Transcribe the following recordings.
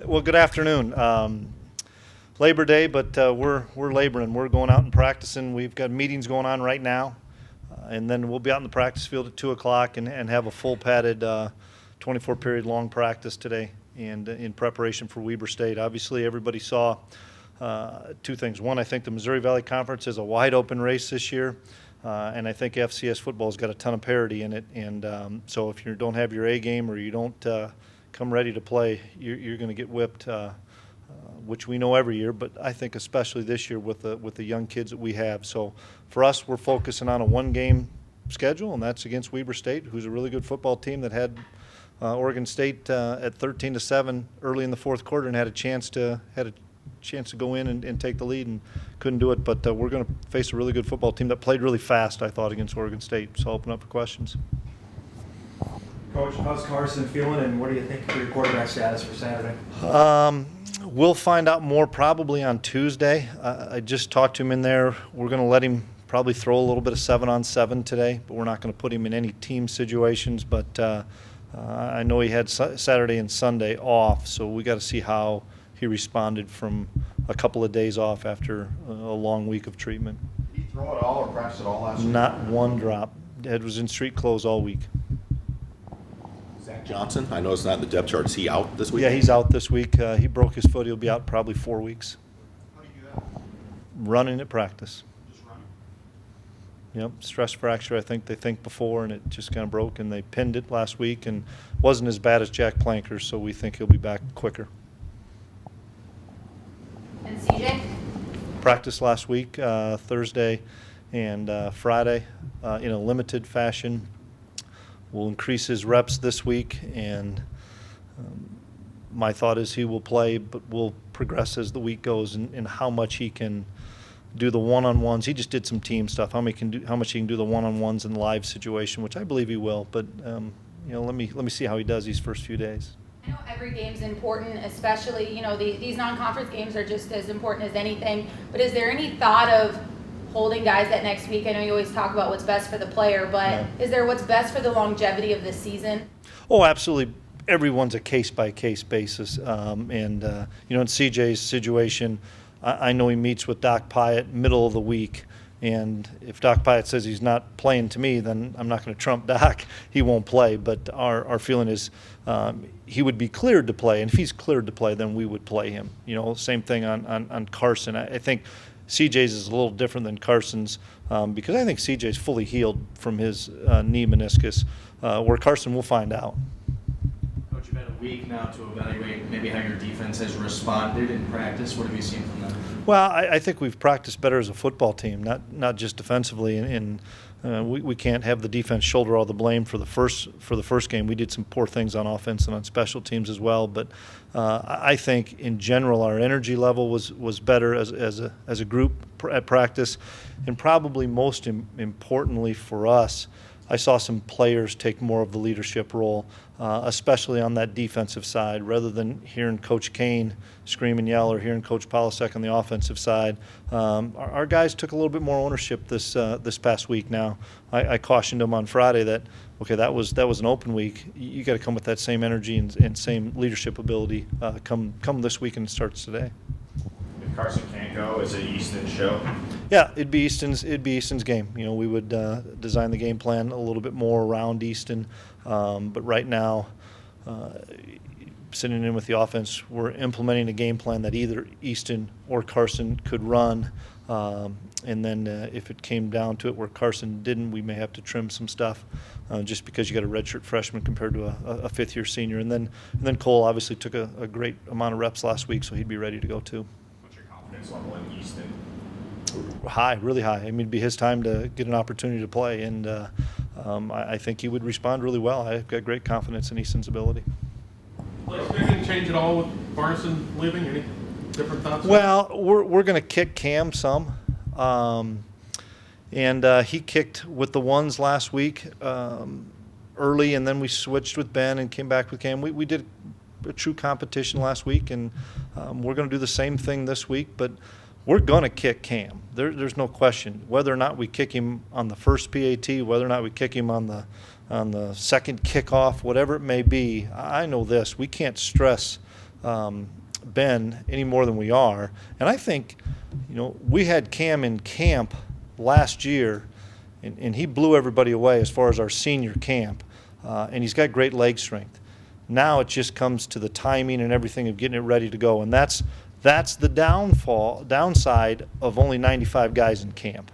Well, good afternoon. Labor Day, but we're laboring. We're going out and practicing. We've got meetings going on right now, and then we'll be out in the practice field at 2 o'clock and have a full padded 24-period long practice today, and in preparation for Weber State. Obviously, everybody saw two things. One, I think the Missouri Valley Conference is a wide open race this year. And I think FCS football's got a ton of parity in it, and so if you don't have your A game or you don't come ready to play, you're going to get whipped, which we know every year, but I think especially this year with the young kids that we have. So for us, we're focusing on a one-game schedule, and that's against Weber State, who's a really good football team that had Oregon State at 13-7 early in the fourth quarter and had a chance to go in and take the lead and couldn't do it. But we're going to face a really good football team that played really fast, I thought, against Oregon State. So I'll open up for questions. Coach, how's Carson feeling, and what do you think for your quarterback status for Saturday? We'll find out more probably on Tuesday. I just talked to him in there. We're going to let him probably throw a little bit of 7-on-7 today, but we're not going to put him in any team situations. But I know he had Saturday and Sunday off, so we got to see how he responded from a couple of days off after a long week of treatment. Did he throw it all or practice it all last week? Not one drop. Ed was in street clothes all week. Zach Johnson, I know it's not in the depth chart. Is he out this week? Yeah, he's out this week. He broke his foot. He'll be out probably 4 weeks. How do you do that? Running at practice. Just running? Yep, stress fracture, I think they think before, and it just kind of broke, and they pinned it last week, and wasn't as bad as Jack Planker's, so we think he'll be back quicker. And CJ? Practice last week, Thursday and Friday, in a limited fashion. We'll increase his reps this week, and my thought is he will play, but we'll progress as the week goes in how much he can do the one-on-ones. He just did some team stuff. How much he can do the one-on-ones in the live situation, which I believe he will. But let me see how he does these first few days. I know every game's important, especially, these non-conference games are just as important as anything. But is there any thought of holding guys that next week? I know you always talk about what's best for the player, but Yeah. Is there what's best for the longevity of the season? Oh, absolutely. Everyone's a case-by-case basis. In CJ's situation, I know he meets with Doc Pyatt middle of the week. And if Doc Pyatt says he's not playing to me, then I'm not going to trump Doc. He won't play. But our feeling is he would be cleared to play. And if he's cleared to play, then we would play him. Same thing on Carson. I think CJ's is a little different than Carson's because I think CJ's fully healed from his knee meniscus, where Carson will find out. Coach, you've had a week now to evaluate maybe how your defense has responded in practice. What have you seen from them? Well, I think we've practiced better as a football team, not just defensively. And we can't have the defense shoulder all the blame for the first game. We did some poor things on offense and on special teams as well. But I think in general our energy level was better as a group at practice, and probably most importantly for us, I saw some players take more of the leadership role, especially on that defensive side, rather than hearing Coach Kane scream and yell or hearing Coach Polasek on the offensive side. Our guys took a little bit more ownership this past week. Now, I cautioned them on Friday that that was an open week. You got to come with that same energy and same leadership ability come this week, and it starts today. If Carson can't go, is it Easton's show? Yeah, it'd be Easton's game. We would design the game plan a little bit more around Easton, but right now, sitting in with the offense, we're implementing a game plan that either Easton or Carson could run, and then if it came down to it where Carson didn't, we may have to trim some stuff, just because you got a redshirt freshman compared to a fifth-year senior, and then Cole obviously took a great amount of reps last week, so he'd be ready to go too. What's your confidence level in Easton? High, really high. I mean, it'd be his time to get an opportunity to play, and I think he would respond really well. I've got great confidence in Easton's ability. Anything change at all with Barneson leaving? Any different thoughts? Well, we're going to kick Cam some, and he kicked with the ones last week early, and then we switched with Ben and came back with Cam. We did a true competition last week, and we're going to do the same thing this week, but we're going to kick Cam. There's no question. Whether or not we kick him on the first PAT, whether or not we kick him on the second kickoff, whatever it may be, I know this. We can't stress Ben any more than we are. And I think, we had Cam in camp last year, and he blew everybody away as far as our senior camp. And he's got great leg strength. Now it just comes to the timing and everything of getting it ready to go. And that's the downside of only 95 guys in camp,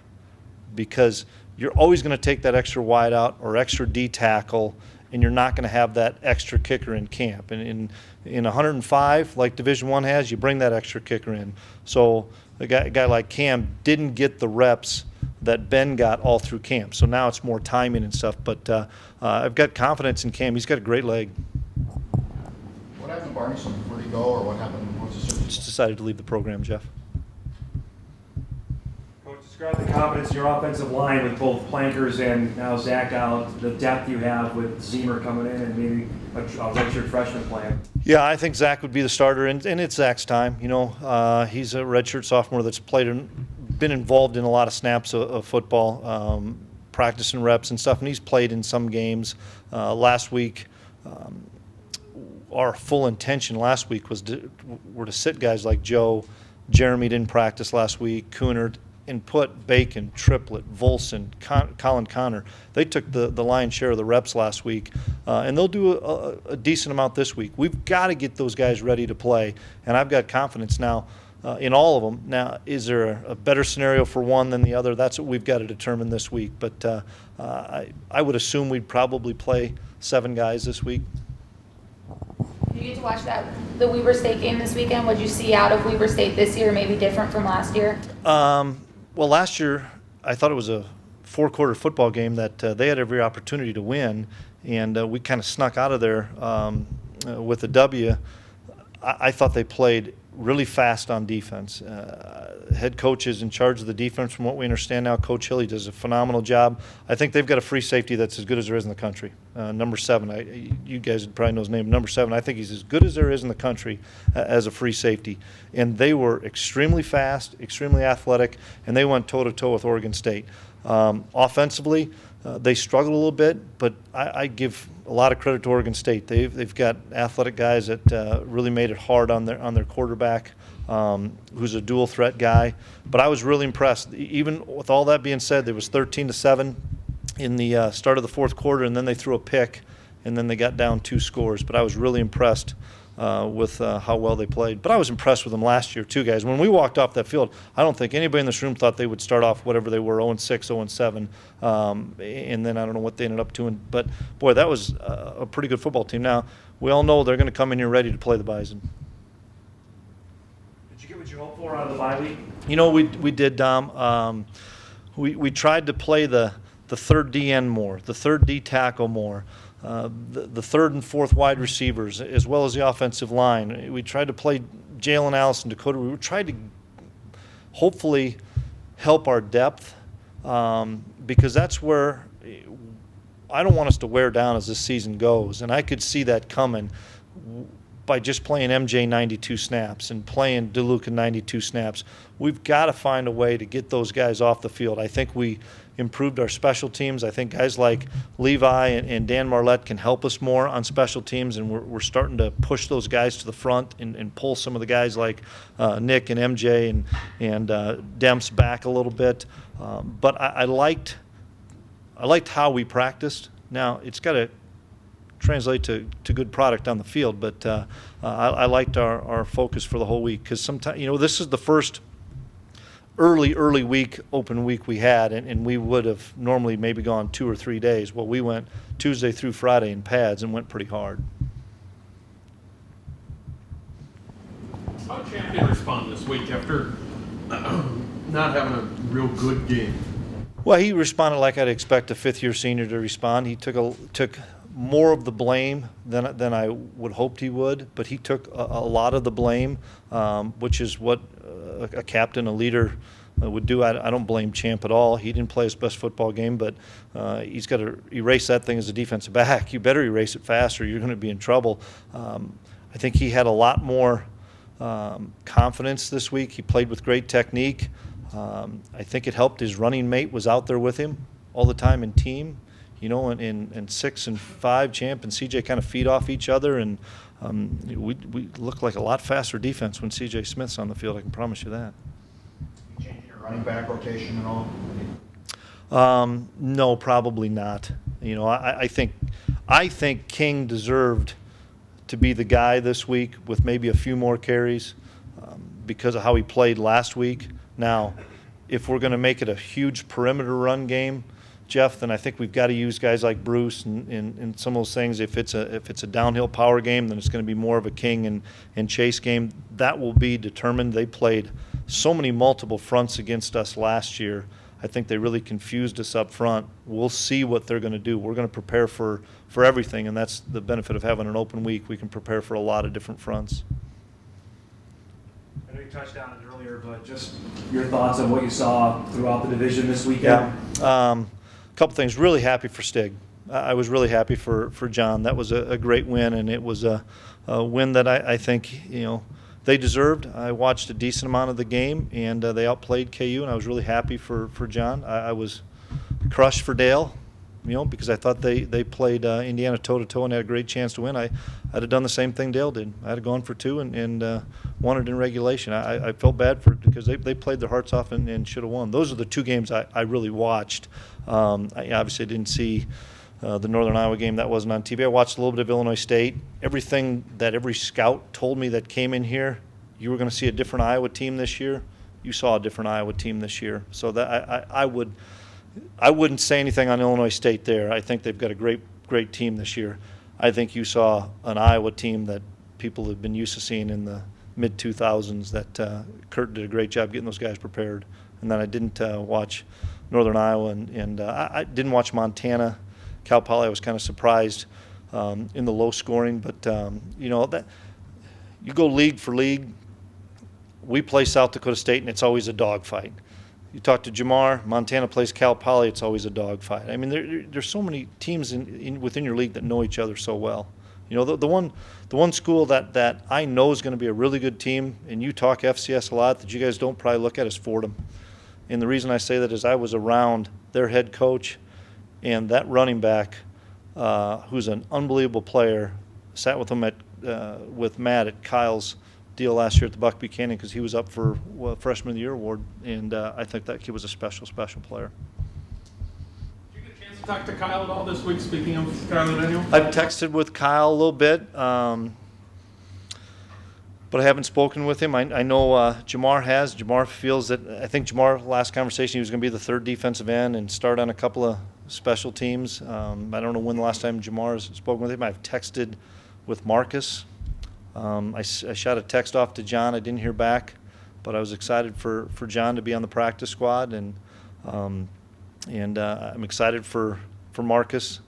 because you're always going to take that extra wide out or extra D tackle, and you're not going to have that extra kicker in camp. And in 105, like Division I has, you bring that extra kicker in. So a guy like Cam didn't get the reps that Ben got all through camp. So now it's more timing and stuff. But I've got confidence in Cam. He's got a great leg. What happened to Barnison? Where'd he go, or what happened? What's the circumstance? Just decided to leave the program, Jeff. Coach, describe the confidence in your offensive line with both Plankers and now Zach out, the depth you have with Zemer coming in and maybe a redshirt freshman playing. Yeah, I think Zach would be the starter, and it's Zach's time. He's a redshirt sophomore that's been involved in a lot of snaps of football, practicing reps and stuff, and he's played in some games. Last week, our full intention last week was to sit guys like Joe. Jeremy didn't practice last week, Coonard, and put Bacon, Triplett, Volson, Colin Connor. They took the lion's share of the reps last week, and they'll do a decent amount this week. We've got to get those guys ready to play, and I've got confidence now in all of them. Now, is there a better scenario for one than the other? That's what we've got to determine this week. But I would assume we'd probably play 7 guys this week. Did you get to watch the Weber State game this weekend? What'd you see out of Weber State this year, maybe different from last year? Well, last year I thought it was a 4-quarter football game that they had every opportunity to win, and we kind of snuck out of there with a W. I thought they played really fast on defense. Head coach is in charge of the defense from what we understand now. Coach Hill, he does a phenomenal job. I think they've got a free safety that's as good as there is in the country. Number 7, you guys would probably know his name, number 7. I think he's as good as there is in the country as a free safety. And they were extremely fast, extremely athletic, and they went toe-to-toe with Oregon State. Offensively, they struggled a little bit, but I give a lot of credit to Oregon State. They've got athletic guys that really made it hard on their quarterback, who's a dual threat guy. But I was really impressed. Even with all that being said, there was 13-7 in the start of the 4th quarter, and then they threw a pick, and then they got down 2 scores. But I was really impressed with how well they played. But I was impressed with them last year too, guys. When we walked off that field, I don't think anybody in this room thought they would start off whatever they were, 0-6, 0-7, and then I don't know what they ended up doing. But, boy, that was a pretty good football team. Now, we all know they're going to come in here ready to play the Bison. Did you get what you hoped for out of the bye week? We did, Dom. We tried to play the third DN more, the third D tackle more. The 3rd and 4th wide receivers, as well as the offensive line. We tried to play Jalen Allison, Dakota. We tried to hopefully help our depth, because that's where I don't want us to wear down as this season goes. And I could see that coming by just playing MJ 92 snaps and playing DeLuca 92 snaps. We've got to find a way to get those guys off the field. I think we improved our special teams. I think guys like Levi and Dan Marlette can help us more on special teams, and we're starting to push those guys to the front and pull some of the guys like Nick and MJ and Demps back a little bit. But I liked how we practiced. Now, it's got to translate to good product on the field, but I liked our focus for the whole week, because sometimes, this is the first early week, open week we had, and we would have normally maybe gone 2 or 3 days. Well, we went Tuesday through Friday in pads and went pretty hard. How did Champion respond this week after not having a real good game? Well, he responded like I'd expect a 5th-year senior to respond. He took more of the blame than I would hoped he would, but he took a lot of the blame, which is what a captain, a leader would do. I don't blame Champ at all. He didn't play his best football game, but he's got to erase that thing as a defensive back. You better erase it fast or you're going to be in trouble. I think he had a lot more confidence this week. He played with great technique. I think it helped his running mate was out there with him all the time in team. you know, and 6 and 5 Champ and CJ kind of feed off each other, and we look like a lot faster defense when CJ Smith's on the field. I can promise you that. Changing your running back rotation and all? No, probably not. You know, I think King deserved to be the guy this week with maybe a few more carries because of how he played last week. Now, if we're going to make it a huge perimeter run game, Jeff, then I think we've got to use guys like Bruce and some of those things. If it's a downhill power game, then it's going to be more of a King and Chase game. That will be determined. They played so many multiple fronts against us last year. I think they really confused us up front. We'll see what they're going to do. We're going to prepare for everything, and that's the benefit of having an open week. We can prepare for a lot of different fronts. I know you touched on it earlier, but just your thoughts on what you saw throughout the division this weekend. Yeah. A couple things. Really happy for Stig. I was really happy for John. That was a great win, and it was a win that I think, you know, they deserved. I watched a decent amount of the game, and they outplayed KU, and I was really happy for John. I was crushed for Dale, you know, because I thought they played Indiana toe-to-toe and had a great chance to win. I'd have done the same thing Dale did. I'd have gone for 2 and won it in regulation. I felt bad for it because they played their hearts off and should have won. Those are the 2 games I really watched. I obviously didn't see the Northern Iowa game. That wasn't on TV. I watched a little bit of Illinois State. Everything that every scout told me that came in here, you were going to see a different Iowa team this year. You saw a different Iowa team this year. So that I wouldn't say anything on Illinois State there. I think they've got a great team this year. I think you saw an Iowa team that people have been used to seeing in the mid-2000s that Kurt did a great job getting those guys prepared. And then I didn't watch Northern Iowa, and I didn't watch Montana. Cal Poly, I was kind of surprised in the low scoring, but you know, that you go league for league. We play South Dakota State, and it's always a dogfight. You talk to Jamar, Montana plays Cal Poly, it's always a dogfight. I mean, there's so many teams within your league that know each other so well. You know, the one school that I know is going to be a really good team, and you talk FCS a lot, that you guys don't probably look at, is Fordham. And the reason I say that is I was around their head coach, and that running back, who's an unbelievable player, sat with him with Matt at Kyle's deal last year at the Buck Buchanan because he was up for Freshman of the Year award, and I think that kid was a special player. Did you get a chance to talk to Kyle at all this week, speaking of Skyler Daniel? I've texted with Kyle a little bit, but I haven't spoken with him. I know Jamar has. Jamar feels that, I think Jamar, last conversation, he was going to be the 3rd defensive end and start on a couple of special teams. I don't know when the last time Jamar has spoken with him. I've texted with Marcus. I shot a text off to John. I didn't hear back, but I was excited for John to be on the practice squad, and I'm excited for Marcus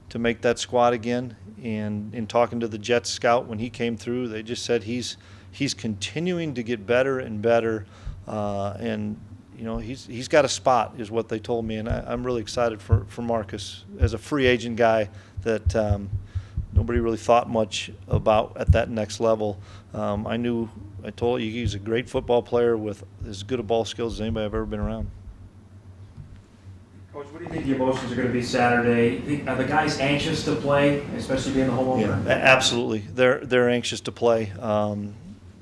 to make that squad again. And in talking to the Jets scout when he came through, they just said he's continuing to get better and better, and you know, he's got a spot, is what they told me, and I'm really excited for Marcus as a free agent guy that nobody really thought much about at that next level. I told you he's a great football player with as good a ball skills as anybody I've ever been around. Coach, what do you think the emotions are going to be Saturday? Are the guys anxious to play, especially being the home opener? Yeah, absolutely. They're anxious to play.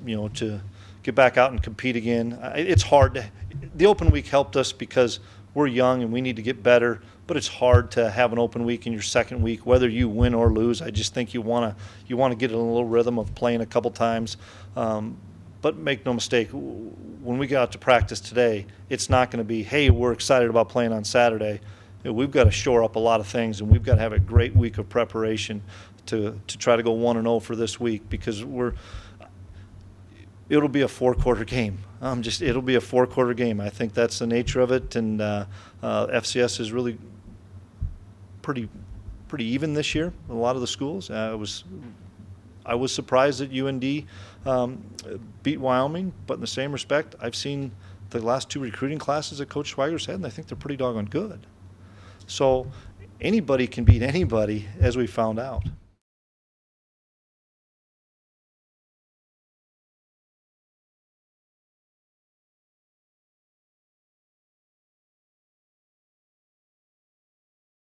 You know, to get back out and compete again. It's hard. The open week helped us because we're young and we need to get better. But it's hard to have an open week in your second week, whether you win or lose. I just think you want to get in a little rhythm of playing a couple times. But make no mistake, when we get out to practice today, it's not going to be, hey, we're excited about playing on Saturday. You know, we've got to shore up a lot of things, and we've got to have a great week of preparation to try to go 1-0 for this week, because it'll be a 4-quarter game. It'll be a 4-quarter game. I think that's the nature of it, and FCS is really pretty even this year. A lot of the schools. I was surprised that UND beat Wyoming, but in the same respect, I've seen the last 2 recruiting classes that Coach Schweiger's had, and I think they're pretty doggone good. So anybody can beat anybody, as we found out.